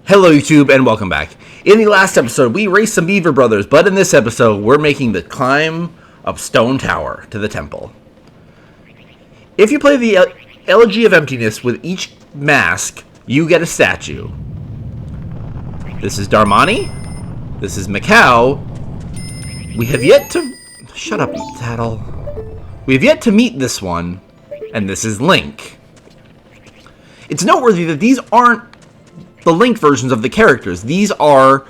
Hello YouTube and welcome back. In the last episode we raced some beaver brothers, but in this episode we're making the climb up Stone Tower to the temple. If you play the Elegy of Emptiness with each mask, you get a statue. This is Darmani. This is Macau. We have yet to... Shut up, Tattle. We have yet to meet this one, and this is Link. It's noteworthy that these aren't the Link versions of the characters. These are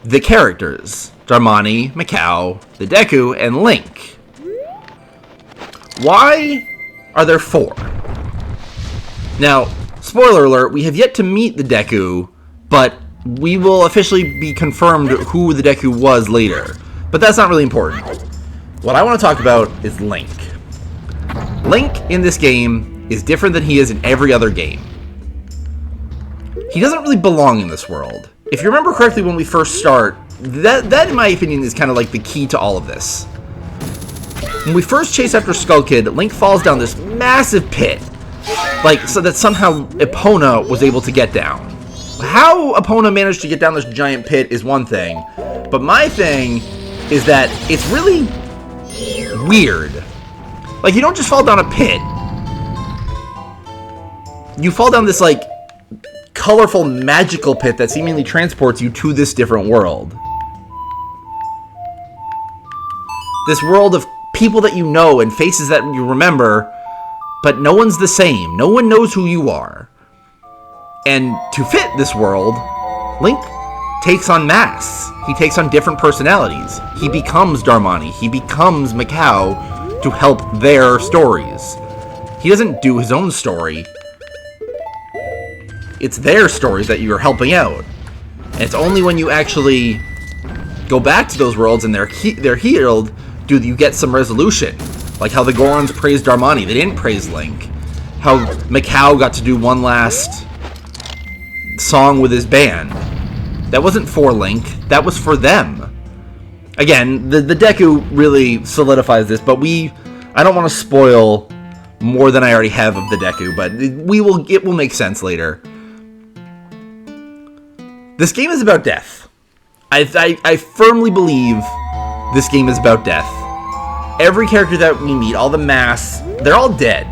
the characters. Darmani, Macau, the Deku, and Link. Why are there four? Now, spoiler alert, we have yet to meet the Deku, but we will officially be confirmed who the Deku was later. But that's not really important. What I want to talk about is Link. Link in this game is different than he is in every other game. He doesn't really belong in this world. If you remember correctly when we first start, that in my opinion is kind of like the key to all of this. When we first chase after Skull Kid, Link falls down this massive pit. Like, so that somehow Epona was able to get down. How Epona managed to get down this giant pit is one thing. But my thing is that it's really weird. Like, you don't just fall down a pit. You fall down this, like, colorful, magical pit that seemingly transports you to this different world. This world of people that you know and faces that you remember, but no one's the same. No one knows who you are. And to fit this world, Link takes on masks. He takes on different personalities. He becomes Darmani. He becomes Macau to help their stories. He doesn't do his own story. It's their stories that you're helping out. And it's only when you actually go back to those worlds and they're healed do you get some resolution. Like how the Gorons praised Darmani. They didn't praise Link. How Macau got to do one last song with his band. That wasn't for Link. That was for them. Again, the Deku really solidifies this, but I don't want to spoil more than I already have of the Deku, but it will make sense later. This game is about death. I firmly believe this game is about death. Every character that we meet, all the masks, they're all dead.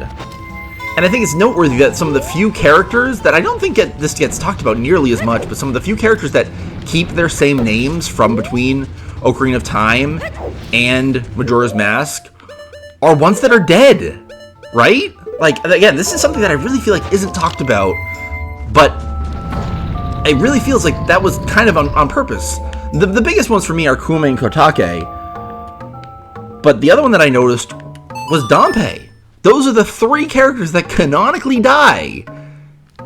And I think it's noteworthy that some of the few characters that I don't think this gets talked about nearly as much, but some of the few characters that keep their same names from between Ocarina of Time and Majora's Mask are ones that are dead, right? Like, again, this is something that I really feel like isn't talked about, but it really feels like that was kind of on purpose. The biggest ones for me are Kuma and Kotake, but the other one that I noticed was Dampé. Those are the three characters that canonically die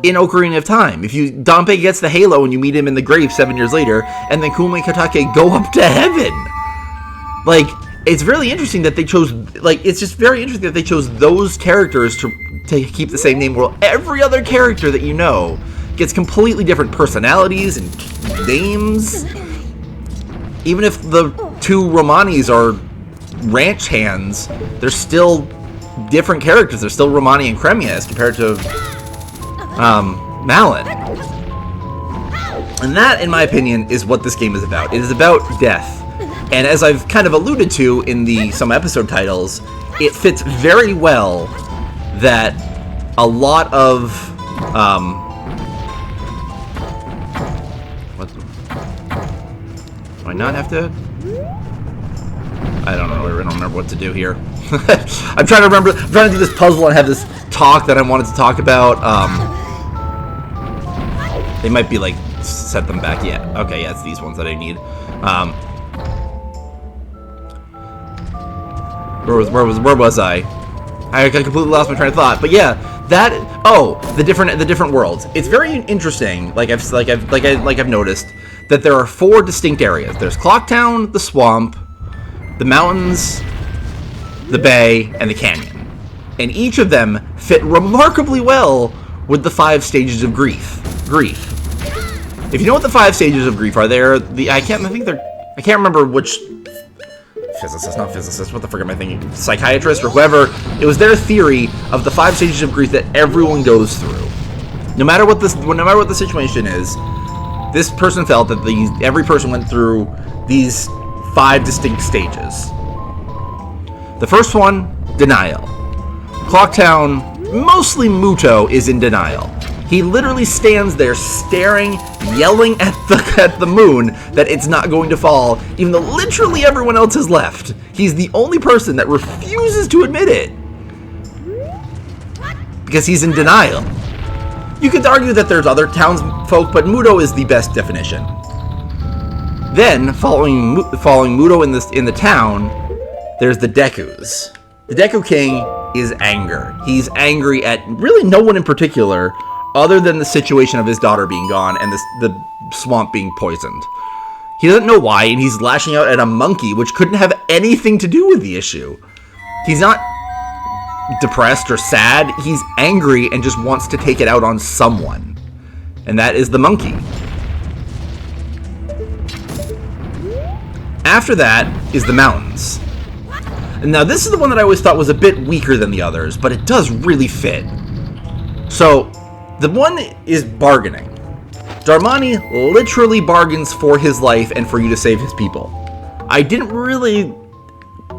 in Ocarina of Time. Dampé gets the halo and you meet him in the grave 7 years later, and then Kuma and Kotake go up to heaven. Like, it's really interesting that they chose, it's just very interesting that they chose those characters to keep the same name, while every other character that you know gets completely different personalities and names. Even if the two Romanis are ranch hands, they're still different characters. They're still Romani and Cremia as compared to Malon. And that, in my opinion, is what this game is about. It is about death. And as I've kind of alluded to in some episode titles, it fits very well that a lot of do I not have to? I don't know. I don't remember what to do here. I'm trying to remember. I'm trying to do this puzzle and have this talk that I wanted to talk about. They might be like set them back. Yeah. Okay. Yeah, it's these ones that I need. Where was I? I completely lost my train of thought. But yeah, the different worlds. It's very interesting. Like I've noticed that there are four distinct areas. There's Clocktown, the swamp, the mountains, the bay, and the canyon. And each of them fit remarkably well with the 5 stages of grief. If you know what the 5 stages of grief are, I can't remember which physicist, what the frick am I thinking? Psychiatrist or whoever. It was their theory of the 5 stages of grief that everyone goes through. No matter what the situation is, This person felt that every person went through these 5 distinct stages. The first one, denial. Clocktown, mostly Muto, is in denial. He literally stands there staring, yelling at the moon that it's not going to fall, even though literally everyone else has left. He's the only person that refuses to admit it. Because he's in denial. You could argue that there's other townsfolk, but Muto is the best definition. Then, following Muto in the town, there's the Dekus. The Deku King is anger. He's angry at really no one in particular, other than the situation of his daughter being gone and the swamp being poisoned. He doesn't know why, and he's lashing out at a monkey, which couldn't have anything to do with the issue. He's not depressed or sad. He's angry and just wants to take it out on someone. And that is the monkey. After that is the mountains. And now this is the one that I always thought was a bit weaker than the others, but it does really fit. So, the one is bargaining. Darmani literally bargains for his life and for you to save his people. I didn't really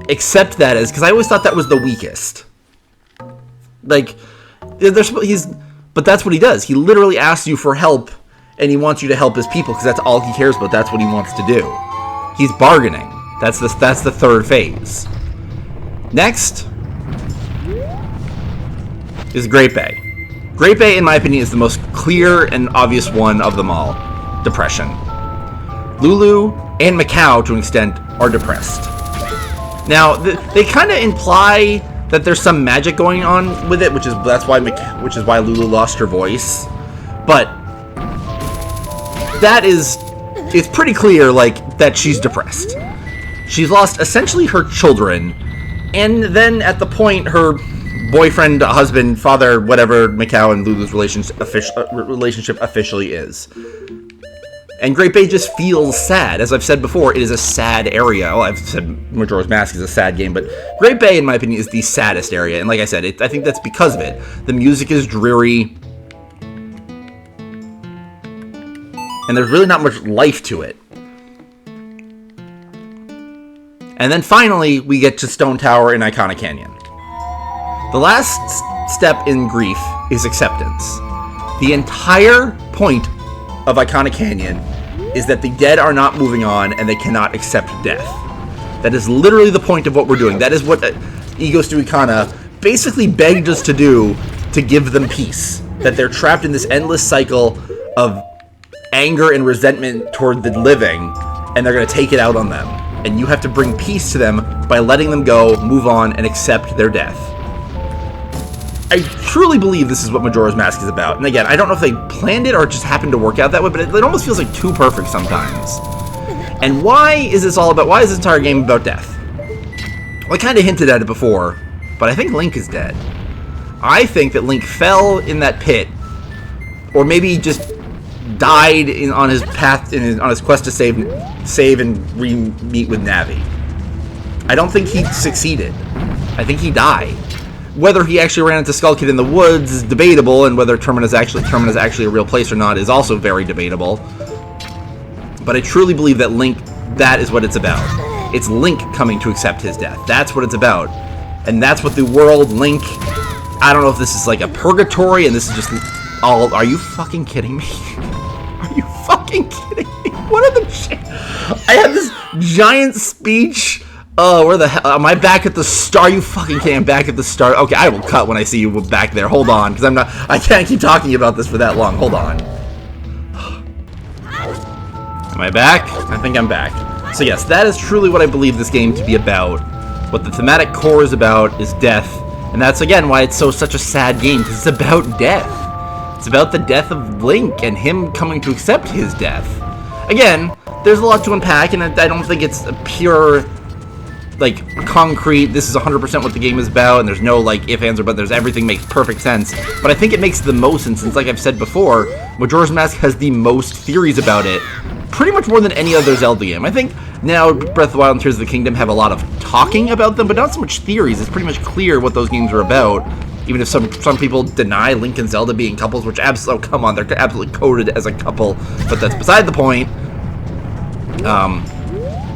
accept that because I always thought that was the weakest. Like, but that's what he does. He literally asks you for help, and he wants you to help his people because that's all he cares about. That's what he wants to do. He's bargaining. That's the third phase. Next is Great Bay. Great Bay, in my opinion, is the most clear and obvious one of them all. Depression. Lulu and Macau, to an extent, are depressed. Now, they kind of imply that there's some magic going on with it, which is why Lulu lost her voice. But it's pretty clear, like, that she's depressed. She's lost essentially her children, and then at the point her boyfriend, husband, father, whatever Macau and Lulu's relationship officially is. And Great Bay just feels sad. As I've said before, it is a sad area. Well, I've said Majora's Mask is a sad game, but Great Bay, in my opinion, is the saddest area. And like I said, I think that's because of it. The music is dreary, and there's really not much life to it. And then finally, we get to Stone Tower and Iconic Canyon. The last step in grief is acceptance. The entire point of Iconic Canyon is that the dead are not moving on and they cannot accept death. That is literally the point of what we're doing. That is what Egos to Ikana basically begged us to do to give them peace. That they're trapped in this endless cycle of anger and resentment toward the living, and they're going to take it out on them. And you have to bring peace to them by letting them go, move on, and accept their death. I truly believe this is what Majora's Mask is about. And again, I don't know if they planned it or it just happened to work out that way, but it almost feels like too perfect sometimes. And why is this entire game about death? Well, I kind of hinted at it before, but I think Link is dead. I think that Link fell in that pit, or maybe just died on his path, on his quest to save and re-meet with Navi. I don't think he succeeded. I think he died. Whether he actually ran into Skull Kid in the woods is debatable, and whether Termina is actually a real place or not is also very debatable. But I truly believe that Link, that is what it's about. It's Link coming to accept his death. That's what it's about. And that's what the world, Link, I don't know if this is like a purgatory and this is just all, are you fucking kidding me? Are you fucking kidding me? What are the I had this giant speech. Oh, where the hell? Am I back at the start? Are you fucking kidding? I'm back at the start. Okay, I will cut when I see you back there. Hold on, because I can't keep talking about this for that long. Hold on. Am I back? I think I'm back. So yes, that is truly what I believe this game to be about. What the thematic core is about is death. And that's, again, why it's such a sad game, because it's about death. It's about the death of Link and him coming to accept his death. Again, there's a lot to unpack, and I don't think it's a pure, like, concrete, this is 100% what the game is about, and there's no, like, if, ands, or but, everything makes perfect sense. But I think it makes the most sense, since, like I've said before, Majora's Mask has the most theories about it, pretty much more than any other Zelda game. I think now Breath of the Wild and Tears of the Kingdom have a lot of talking about them, but not so much theories. It's pretty much clear what those games are about. Even if some people deny Link and Zelda being couples, which absolutely, oh, come on, they're absolutely coded as a couple, but that's beside the point.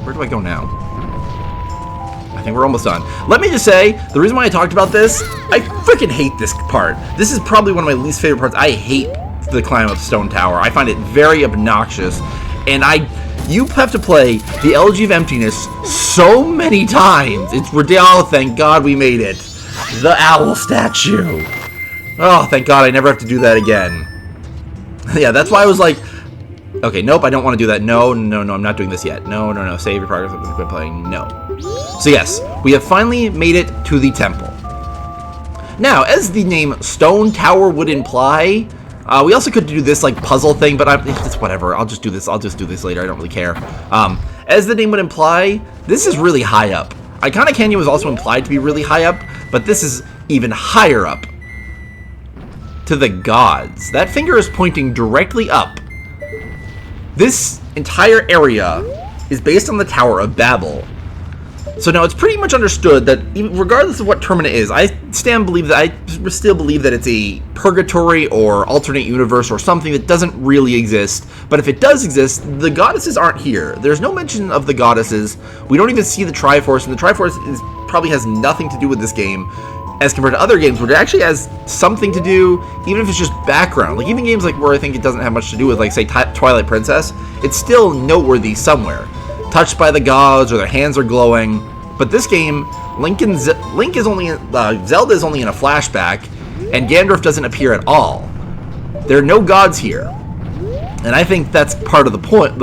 Where do I go now? I think we're almost done. Let me just say, the reason why I talked about this, I freaking hate this part. This is probably one of my least favorite parts. I hate the climb up Stone Tower. I find it very obnoxious, and you have to play the Elegy of Emptiness so many times. It's ridiculous. Oh, thank God we made it. The owl statue. Oh, thank God I never have to do that again. Yeah, that's why I was like, okay, nope, I don't want to do that. No, I'm not doing this yet. No, save your progress. I'm going to quit playing. No. So yes, we have finally made it to the temple. Now, as the name Stone Tower would imply, we also could do this like puzzle thing, but it's whatever. I'll just do this later. I don't really care. As the name would imply, this is really high up. Iconic Canyon was also implied to be really high up, but this is even higher up. To the gods. That finger is pointing directly up. This entire area is based on the Tower of Babel. So now it's pretty much understood that regardless of what Termina is, I still believe that it's a purgatory or alternate universe or something that doesn't really exist. But if it does exist, the goddesses aren't here. There's no mention of the goddesses. We don't even see the Triforce, and the Triforce probably has nothing to do with this game as compared to other games where it actually has something to do, even if it's just background. Like even games like where I think it doesn't have much to do with, like say Twilight Princess, it's still noteworthy somewhere. Touched by the gods or their hands are glowing. But this game, Zelda is only in a flashback, and Ganondorf doesn't appear at all. There are no gods here, and I think that's part of the point.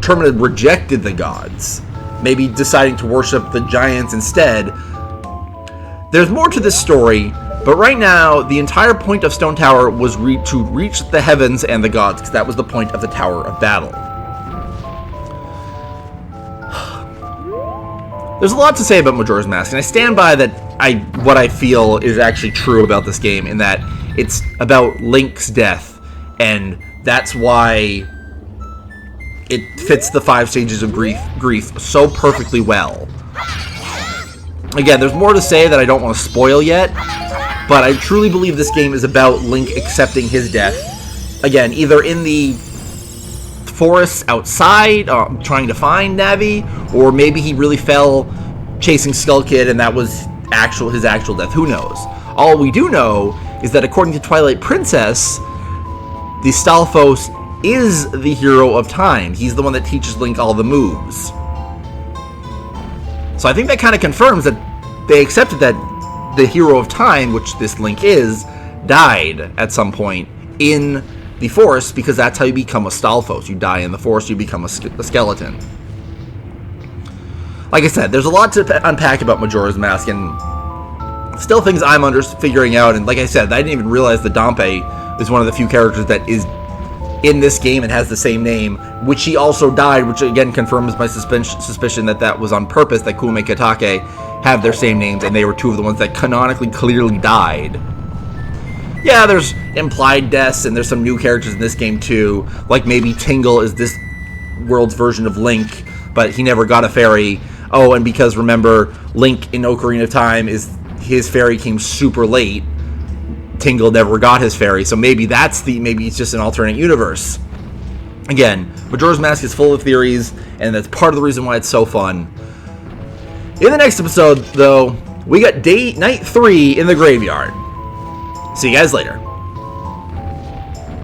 Termina rejected the gods, maybe deciding to worship the giants instead. There's more to this story, but right now the entire point of Stone Tower was to reach the heavens and the gods, because that was the point of the Tower of Babel. There's a lot to say about Majora's Mask, and I stand by what I feel is actually true about this game, in that it's about Link's death, and that's why it fits the 5 stages of grief so perfectly well. Again, there's more to say that I don't want to spoil yet, but I truly believe this game is about Link accepting his death. Again, either in the forests outside, trying to find Navi, or maybe he really fell chasing Skull Kid and that was his actual death. Who knows? All we do know is that according to Twilight Princess, the Stalfos is the hero of time. He's the one that teaches Link all the moves. So I think that kind of confirms that they accepted that the hero of time, which this Link is, died at some point in the forest, because that's how you become a Stalfos. You die in the forest, you become a skeleton. Like I said, there's a lot to unpack about Majora's Mask, and still things I'm figuring out. And like I said, I didn't even realize that Dampé is one of the few characters that is in this game and has the same name, which he also died, which again confirms my suspicion that was on purpose, that Kume and Katake have their same names, and they were two of the ones that canonically clearly died. Yeah, there's implied deaths, and there's some new characters in this game too, like maybe Tingle is this world's version of Link, but he never got a fairy. Oh, and because remember, Link in Ocarina of Time, his fairy came super late, Tingle never got his fairy, so maybe it's just an alternate universe. Again, Majora's Mask is full of theories, and that's part of the reason why it's so fun. In the next episode, though, we got night 3 in the graveyard. See you guys later.